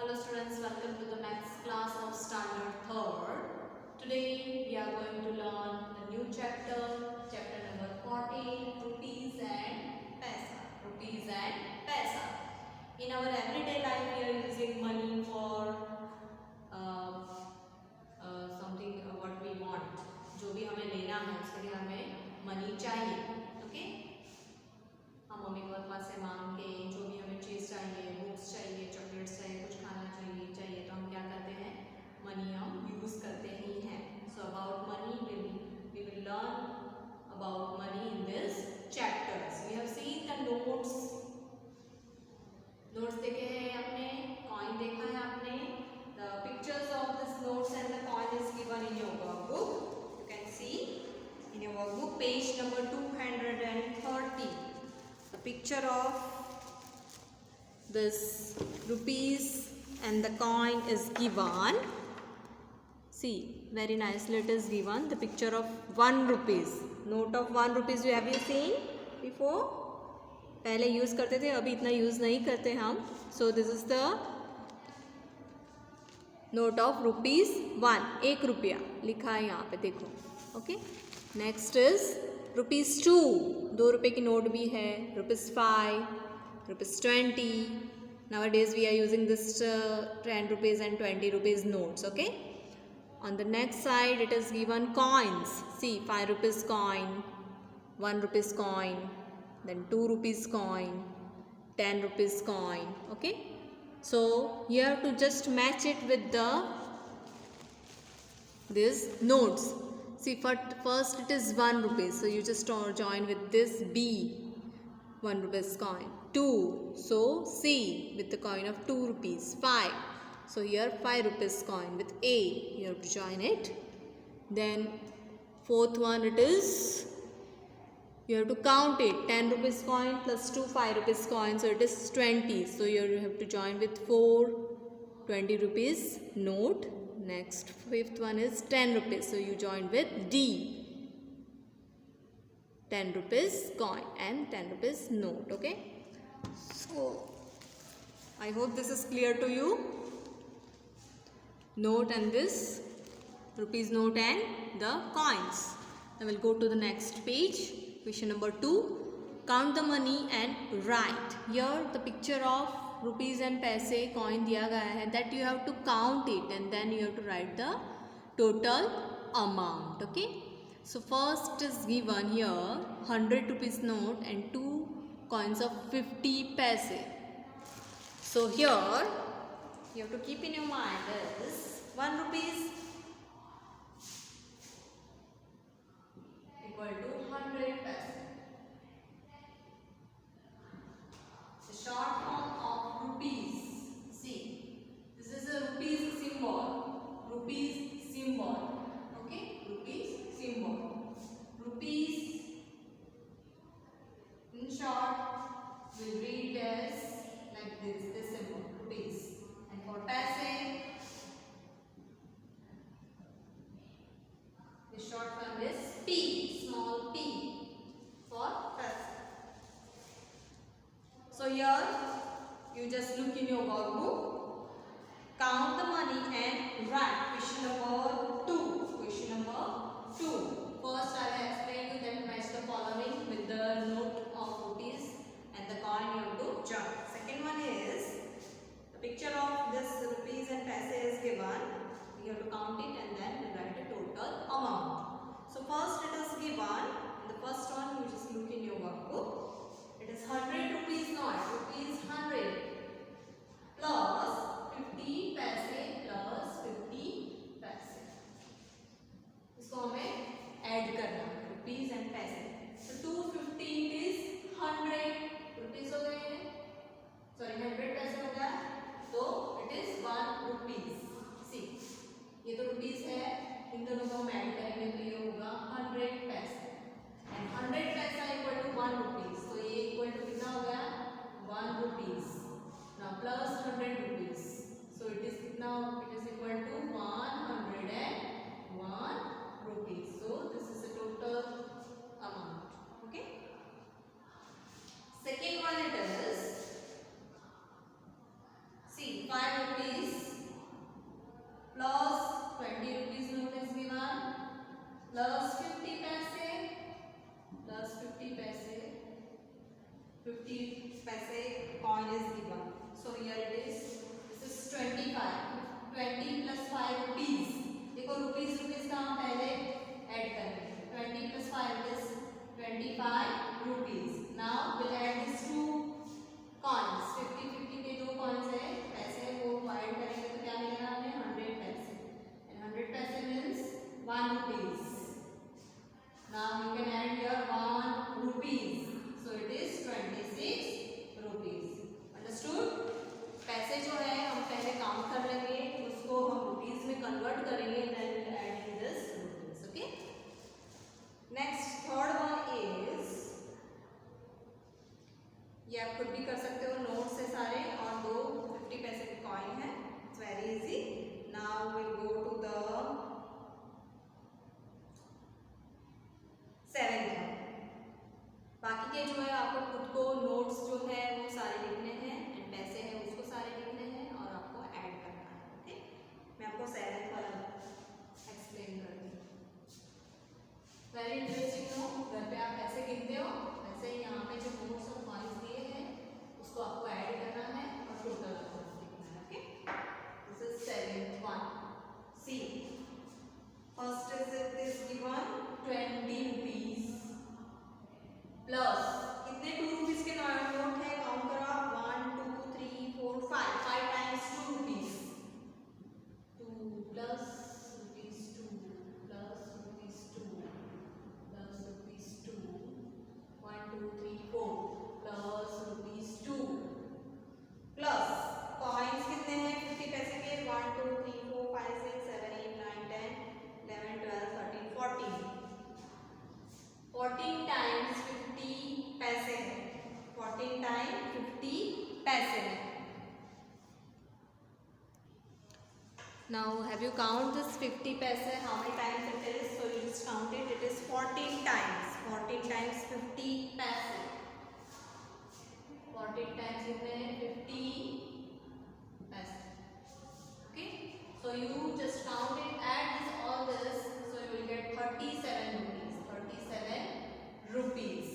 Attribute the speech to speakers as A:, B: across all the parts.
A: Hello students, welcome to the maths class of standard 3rd. Today we are going to learn a new chapter, chapter number 14, rupees and paisa. Rupees and paisa. In our everyday life we are using money for something what we want. जो भी हमें लेना है उसके लिए हमें money चाहिए. Okay हम मम्मी पापा से मांग के जो भी हमें चीज़ चाहिए, बुक्स चाहिए, चॉकलेट्स चाहिए, कुछ खाना चाहिए तो हम क्या करते हैं, मनी हम यूज़ करते ही हैं. So about money we will learn about money in this chapters. We have seen the notes देखे हैं आपने, कॉइन देखा है आपने. The pictures of this notes and the coin is given in your workbook. You can see in your workbook page number 230. The picture of this rupees and the coin is given. See, very nicely it is given. The picture of 1 rupees. Note of 1 rupees you have you seen before? पहले use करते थे, अभी इतना use नहीं करते हम. So this is the note of rupees 1. 1 रुपया लिखा है यहाँ पे देखो. Okay, next is rupees 2. 2 रुपये की नोट भी है. Rupees 5, rupees 20. Nowadays we are using this 10 rupees and 20 rupees notes. Okay, on the next side it is given coins. See, 5 rupees coin, 1 rupees coin, then 2 rupees coin, 10 rupees coin. Okay, so you have to just match it with these notes. See, first it is 1 rupee, so you just join with this B, 1 rupees coin. 2, so C with the coin of 2 rupees. 5, so here 5 rupees coin with A, you have to join it. Then fourth one, it is, you have to count it. 10 rupees coin plus 2 5 rupees coin, so it is 20. So here you have to join with 4 20 rupees note. Next, fifth one is 10 rupees, so you join with D, 10 rupees coin and 10 rupees note. Okay, so I hope this is clear to you. Note and this rupees note and the coins. I will go to the next page. Question number 2. Count the money and write. Here the picture of rupees and पैसे coin दिया गया है, that you have to count it and then you have to write the total amount. Okay, so first is given here 100 rupees note and 2 coins of 50 paise. So here you have to keep in your mind is 1 rupees equal to 100 paise. The short form of rupees. See, this is a rupees symbol. Rupees symbol. Okay, rupees symbol. Rupees in short will read as like this symbol, rupees. And for paise, the short form is P, small p for paise. So here you just look in your workbook, count the money and write. Question number 2. Question number 2. First I will explain you that match the following with the note of rupees and the coin you have to join. Second one is the picture of this rupees and paise is given. You have to count it and then write the total amount. So first it is given. The first one you just look in your workbook. It is 100 rupees note, rupees 100 plus 50 paise plus 50 paise. इसको हमें add करना है, rupees and paise. So 250 is 50 paise coin is given. So here it is. This is 25. 20 plus 5 rupees. देखो rupees कहाँ पहले add करेंगे. 20 plus 5 is 25 rupees. Now we'll add these two coins. 50 के दो coins है, पैसे वो ऐड करेंगे तो क्या मिलेगा हमें 100 पैसे. And 100 पैसे means 1 rupees. Now you can add here 1 rupees. So it is 26 rupees. Understood? पैसे जो है हम पहले काउंट कर लेंगे, उसको हम रुपीस में कन्वर्ट करेंगे, then we will add in this rupees. Okay? Next, third one is, ये आप खुद भी कर सकते हो, नोट्स है सारे और दो 50 पैसे के कॉइन है. It's very easy. Now we'll go to the seventh one. बाकी के जो है आपको खुद को नोट्स जो है वो सारे लिखने हैं एंड पैसे हैं उसको सारे लिखने हैं और आपको ऐड करना है. ओके, मैं आपको सेवेंथ वाला एक्सप्लेन करती हूँ. Very interesting no. घर पे आप कैसे गिनते हो वैसे ही यहाँ पे जो नोट्स और कॉइन्स दिए हैं उसको आपको ऐड करना है और टोटल लिखना है. Okay, this is seventh one. See first is given 20 rupees plus कितने 2 rupees के नोट है, काउंट करो आप. 1 2 3 4 5. 5 times 2 rupees. 2 plus rupees 2 plus rupees 2 plus rupees 2. 1 2 3 4 plus rupees 2 plus coins कितने हैं 50 पैसे के. 1 2 3 4 5 6 7 8 9 10 11 12 13 14. 14 times 50 पैसे है. 14 times 50 पैसे है. Now have you count this 50 paise? How many times it is? So you just count it. It is 14 times. 14 times 50 paise. 14 times कितने 50 paise. Okay. So you just count it. Add this all this. So you will get 37 rupees. 37 rupees.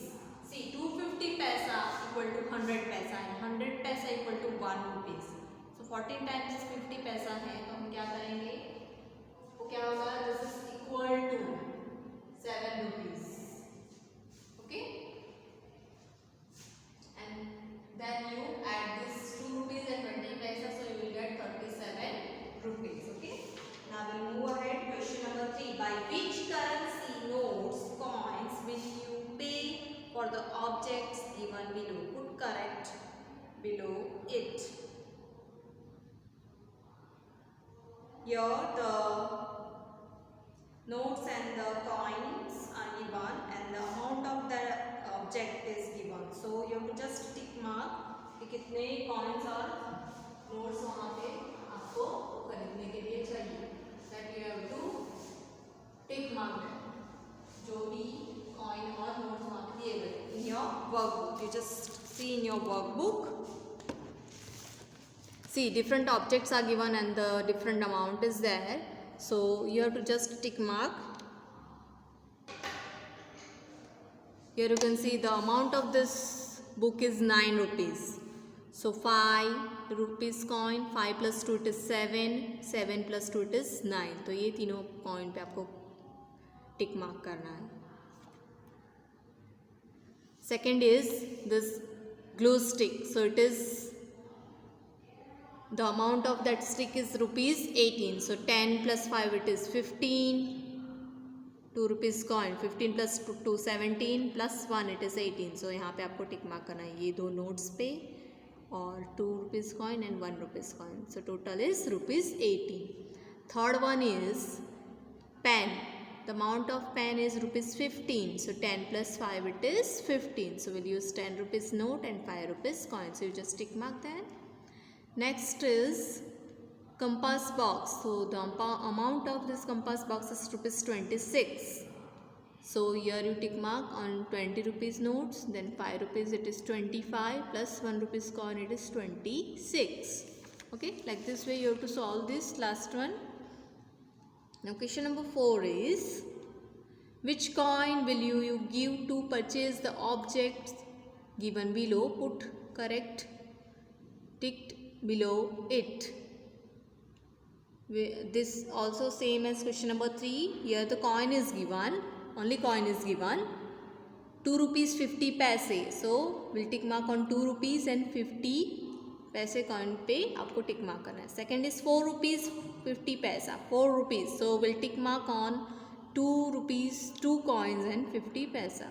A: See, 250 paisa equal to 100 paisa and 100 paisa equal to 1 rupees. 14 times 50 पैसा है तो हम क्या करेंगे, वो क्या होगा, this is equal to 7 rupees. Okay, and then you add this 2 rupees and 20 paisa, so you will get 37 rupees. Okay, now we move ahead. Question number 3. By which currency notes coins will you pay for the objects given below. Put correct below it. Here the notes and the coins are given and the amount of the object is given. So you have to just tick mark कि कितने coins और notes वहाँ पे आपको खरीदने के लिए चाहिए. That you have to tick mark that. जो भी coin और notes वहाँ पे दिए गए in your workbook. You just see in your workbook. See, different objects are given and the different amount is there. So you have to just tick mark. Here you can see the amount of this book is 9 rupees. So 5 rupees coin, 5 plus 2 it is 7, 7 plus 2 it is 9. तो ये तीनों coin पे आपको tick mark करना है. Second is this glue stick. So it is, the amount of that stick is rupees 18. So 10 plus 5 it is 15. 2 rupees coin. 15 plus 2 17 plus 1 it is 18. So यहाँ पे आपको टिक मार्क करना है ये दो नोट्स पे और 2 rupees coin and 1 rupees coin. So total is rupees 18. Third one is pen. The amount of pen is rupees 15. So 10 plus 5 it is 15. So we'll use 10 rupees note and 5 rupees coin. So you just tick mark that. Next is compass box. So the amount of this compass box is rupees 26. So here you tick mark on 20 rupees notes, then 5 rupees it is 25 plus 1 rupees coin it is 26. Okay, like this way you have to solve this last one. Now question number 4 is, which coin will you give to purchase the objects given below, put correct ticked below it. This also same as question number 3. Here the coin is given, only coin is given, 2 rupees 50 paise. So we'll tick mark on 2 rupees and 50 पैसे coin पे आपको tick mark करना है. Second is 4 rupees 50 पैसा, 4 rupees. So will tick mark on 2 rupees 2 coins and 50 paisa.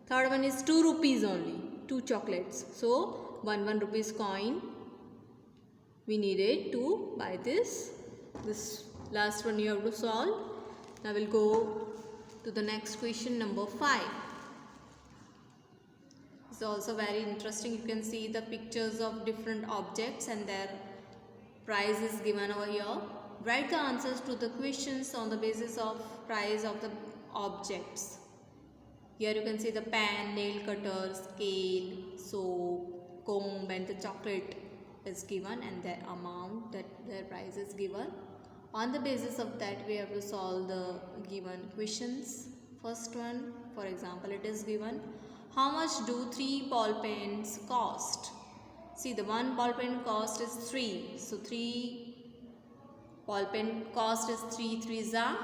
A: Third one is 2 rupees only, 2 chocolates. So 1 rupees coin we needed to buy this. This last one you have to solve. Now we'll go to the next question number 5. It's also very interesting. You can see the pictures of different objects and their price is given over here. Write the answers to the questions on the basis of price of the objects. Here you can see the pen, nail cutter, scale, soap, comb and the chocolate is given and their amount, that their price is given. On the basis of that we have to solve the given questions. First one, for example, it is given, how much do 3 ball pens cost? See, the one ball pen cost is 3. So 3 ball pen cost is 3 3s are